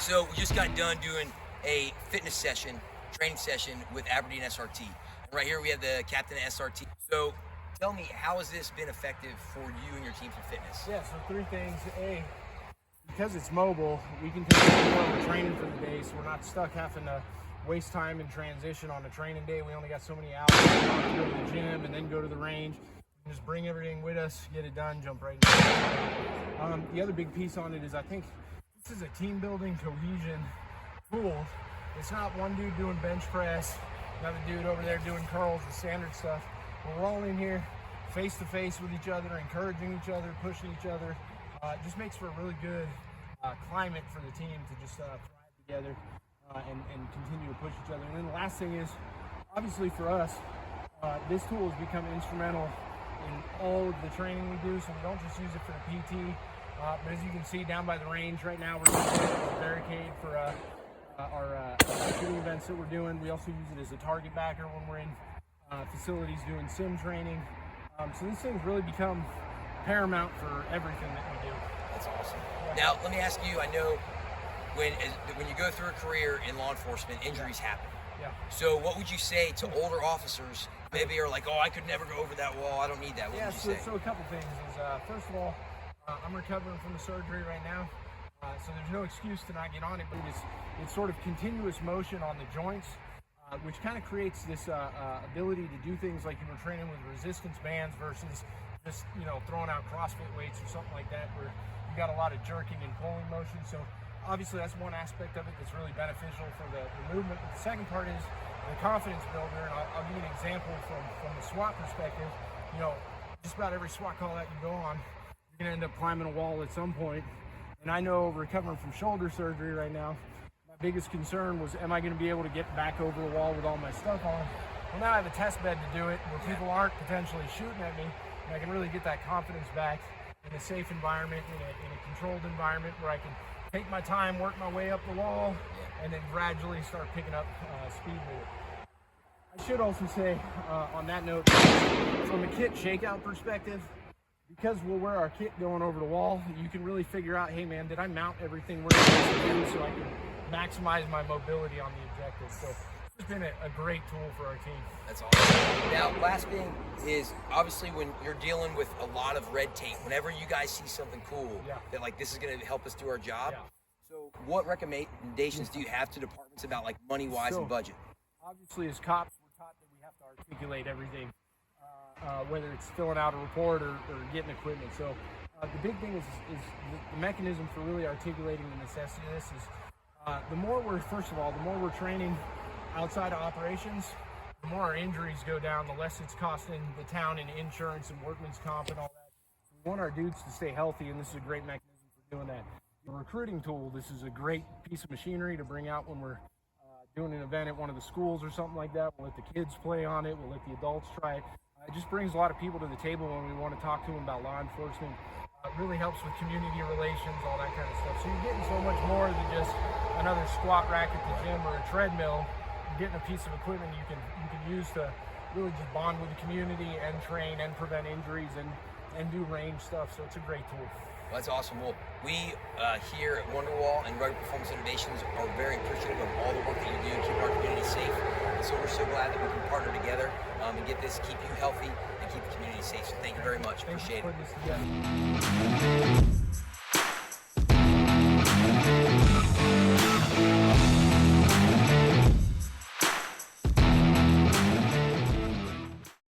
So we just got done doing a fitness session, training session with Aberdeen SRT. And right here we have the captain of SRT. So tell me, how has this been effective for you and your team for fitness? Yeah, so three things. A, because it's mobile, we can take more of a training for the day, so we're not stuck having to waste time in transition on a training day. We only got so many hours to go to the gym and then go to the range. We can just bring everything with us, get it done, jump right in. The other big piece on it is I think this is a team building cohesion tool. It's not one dude doing bench press, another dude over there doing curls, the standard stuff. We're all in here face to face with each other, encouraging each other, pushing each other. It just makes for a really good climate for the team to just thrive together and continue to push each other. And then the last thing is, obviously for us, this tool has become instrumental in all of the training we do, so we don't just use it for the PT, but as you can see down by the range right now, we're using it as a barricade for our shooting events that we're doing. We also use it as a target backer when we're in facilities doing sim training. So these things really become paramount for everything that we do. That's awesome. Now, let me ask you, I know when you go through a career in law enforcement, injuries happen. Yeah. So what would you say to older officers maybe are like, oh, I could never go over that wall, I don't need that? What would you say? So a couple things is, first of all, I'm recovering from the surgery right now, so there's no excuse to not get on it, but it's sort of continuous motion on the joints, which kind of creates this ability to do things like you were training with resistance bands versus just, throwing out CrossFit weights or something like that, where you got a lot of jerking and pulling motion. So obviously that's one aspect of it that's really beneficial for the movement. But the second part is the confidence builder, and I'll give you an example from the SWAT perspective. Just about every SWAT call that you go on, you're gonna end up climbing a wall at some point. And I know, recovering from shoulder surgery right now, my biggest concern was, am I gonna be able to get back over the wall with all my stuff on? Well, now I have a test bed to do it, where people aren't potentially shooting at me, and I can really get that confidence back in a safe environment, in a controlled environment, where I can take my time, work my way up the wall, and then gradually start picking up speed with it. I should also say, on that note, from a kit shakeout perspective, because we'll wear our kit going over the wall, you can really figure out, hey man, did I mount everything where I'm supposed to do so I can maximize my mobility on the objective. So it's been a great tool for our team. That's awesome. Now, last thing is, obviously when you're dealing with a lot of red tape, whenever you guys see something cool, that like, this is gonna help us do our job, so what recommendations do you have to departments about like money-wise and budget? Obviously as cops, we're taught that we have to articulate everything. Whether it's filling out a report or getting equipment. So the big thing is the mechanism for really articulating the necessity of this is the more we're training outside of operations, the more our injuries go down, the less it's costing the town in insurance and workman's comp and all that. So we want our dudes to stay healthy, and this is a great mechanism for doing that. The recruiting tool, this is a great piece of machinery to bring out when we're doing an event at one of the schools or something like that. We'll let the kids play on it, we'll let the adults try it. It just brings a lot of people to the table when we want to talk to them about law enforcement. It really helps with community relations, all that kind of stuff. So you're getting so much more than just another squat rack at the gym or a treadmill. You're getting a piece of equipment you can use to really just bond with the community and train and prevent injuries and do range stuff. So it's a great tool. Well, that's awesome. Well, we here at Wunder Wall and Rugged Performance Innovations are very appreciative of all the work that you do to keep our community safe. And so we're so glad that we can partner together and get this, keep you healthy and keep the community safe. So thank you very much. Appreciate it.